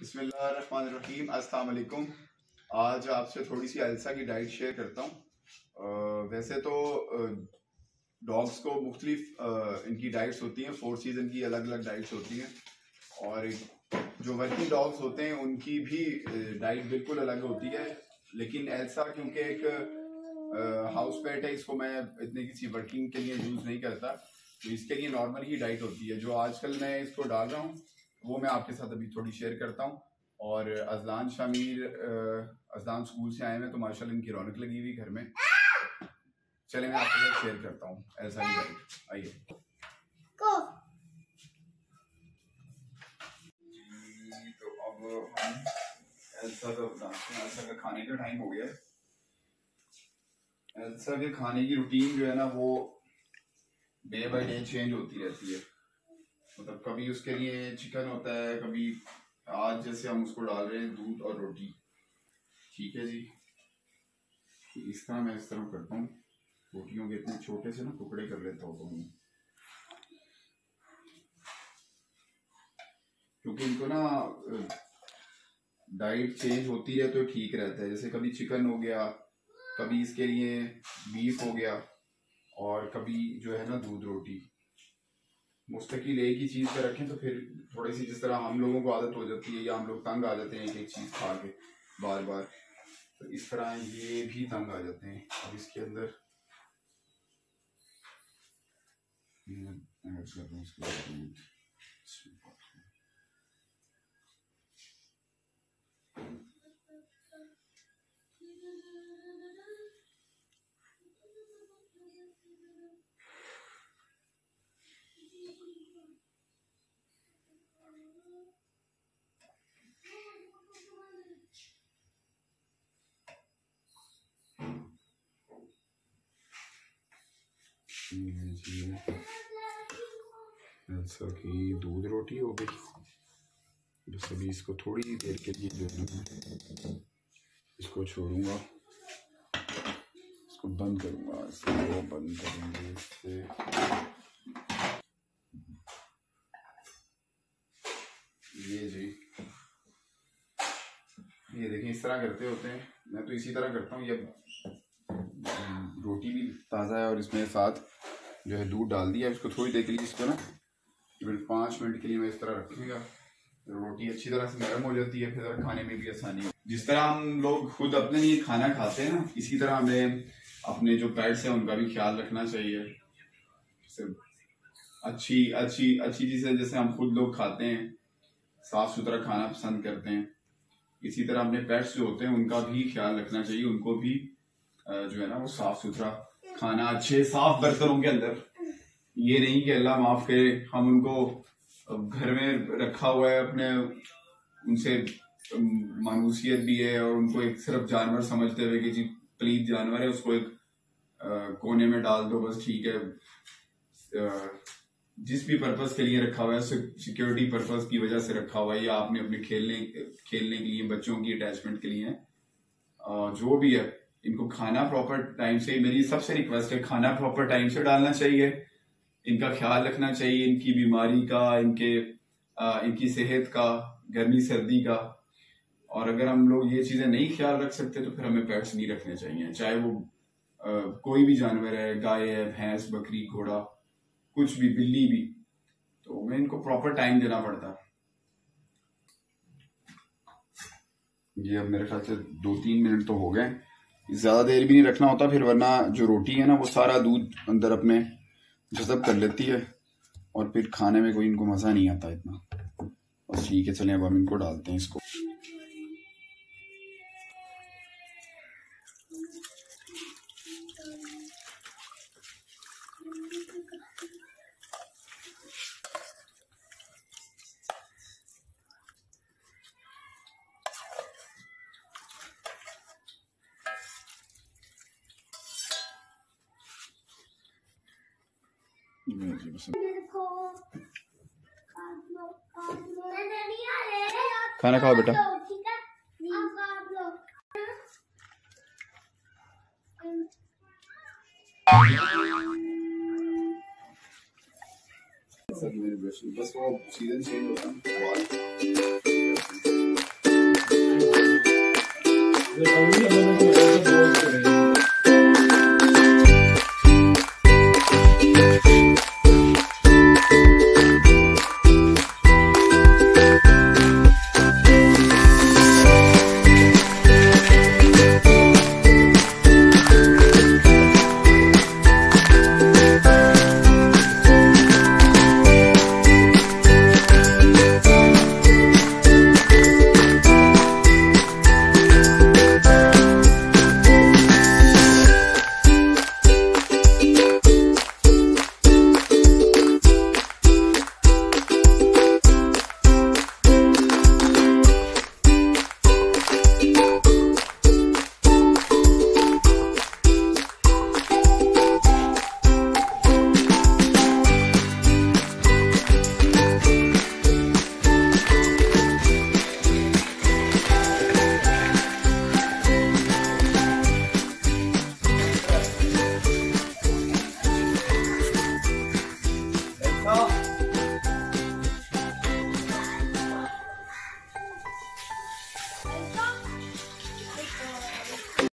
बिस्मिल्लाहिर्रहमानिर्रहीम, अस्सलाम वालेकुम। आज आपसे थोड़ी सी एल्सा की डाइट शेयर करता हूँ। वैसे तो डॉग्स को मुख्तलिफ इनकी डाइट्स होती हैं, 4 सीज़न की अलग अलग डाइट्स होती हैं, और जो वर्किंग डॉग्स होते हैं उनकी भी डाइट बिल्कुल अलग होती है। लेकिन एल्सा क्योंकि एक हाउस पेट है, इसको मैं इतने किसी वर्किंग के लिए यूज़ नहीं करता, तो इसके लिए नॉर्मल ही डाइट होती है। जो आजकल मैं इसको डाल रहा हूँ वो मैं आपके साथ अभी थोड़ी शेयर करता हूँ। और अजलान शामिर अजलान स्कूल से आए हैं, तो माशाल्लाह इनकी रौनक लगी हुई घर में। चले मैं आपके साथ शेयर करता हूँ एल्सा की डाइट, आइए। तो अब हम एल्सा का खाने का टाइम हो गया है। एल्सा के खाने की रूटीन जो है ना, वो डे बाय डे चेंज होती रहती है। मतलब कभी उसके लिए चिकन होता है, कभी आज जैसे हम उसको डाल रहे हैं दूध और रोटी। ठीक है जी, तो इस तरह मैं इस तरह करता हूँ, रोटियों के इतने छोटे से ना टुकड़े कर लेता हूँ, क्योंकि इनको ना डाइट चेंज होती है तो ठीक रहता है। जैसे कभी चिकन हो गया, कभी इसके लिए बीफ हो गया, और कभी जो है ना दूध रोटी। मुस्तकिल एक ही चीज़ पे रखें तो फिर थोड़ी सी, जिस तरह हम लोगों को आदत हो जाती है या हम लोग तंग आ जाते हैं एक एक चीज़ खा के बार बार, तो इस तरह ये भी तंग आ जाते हैं। अब इसके अंदर ऐड कर रहा हूँ इसके बाद दूध। एल्सा की दूध रोटी हो गई। बस अभी इसको थोड़ी देर के लिए जो है मैं इसको छोड़ूंगा, इसको बंद करूंगा, इसको बंद करेंगे इससे। ये जी, ये देखें इस तरह करते होते हैं। मैं तो इसी तरह करता हूँ। ये रोटी भी ताज़ा है और इसमें साथ जो है दूध डाल दिया। इसको थोड़ी देर के लिए, इसको ना 5 मिनट के लिए मैं इस तरह रखूँगा। रोटी अच्छी तरह से नरम हो जाती है, फिर खाने में भी आसानी हो। जिस तरह हम लोग खुद अपने लिए खाना खाते हैं ना, इसी तरह हमें अपने जो पेट्स हैं उनका भी ख्याल रखना चाहिए। अच्छी अच्छी अच्छी चीज़ें जैसे हम खुद लोग खाते हैं, साफ सुथरा खाना पसंद करते हैं, इसी तरह अपने पेट्स जो होते हैं उनका भी ख्याल रखना चाहिए। उनको भी जो है ना वो साफ सुथरा खाना, अच्छे साफ बर्तनों के अंदर। ये नहीं कि अल्लाह माफ करे हम उनको घर में रखा हुआ है अपने, उनसे मानूसियत भी है, और उनको एक सिर्फ जानवर समझते हुए कि जी प्लीज जानवर है, उसको एक कोने में डाल दो बस, ठीक है। जिस भी पर्पस के लिए रखा हुआ है, सिक्योरिटी पर्पस की वजह से रखा हुआ है, या आपने अपने खेलने के लिए, बच्चों की अटैचमेंट के लिए, जो भी है, इनको खाना प्रॉपर टाइम से, मेरी सबसे रिक्वेस्ट है, खाना प्रॉपर टाइम से डालना चाहिए। इनका ख्याल रखना चाहिए, इनकी बीमारी का, इनकी सेहत का, गर्मी सर्दी का। और अगर हम लोग ये चीजें नहीं ख्याल रख सकते तो फिर हमें पेट्स नहीं रखने चाहिए, चाहे वो कोई भी जानवर है, गाय है, भैंस, बकरी, घोड़ा, कुछ भी, बिल्ली भी, तो हमें इनको प्रॉपर टाइम देना पड़ता है। ये अब मेरे ख्याल से 2-3 मिनट तो हो गए, ज्यादा देर भी नहीं रखना होता फिर, वरना जो रोटी है ना वो सारा दूध अंदर अपने जज़ब कर लेती है और फिर खाने में कोई इनको मजा नहीं आता इतना। और ठीक है, चलें अब हम इनको डालते हैं इसको। खाना खाओ बेटा। बस वो सीजन चेंज होता है।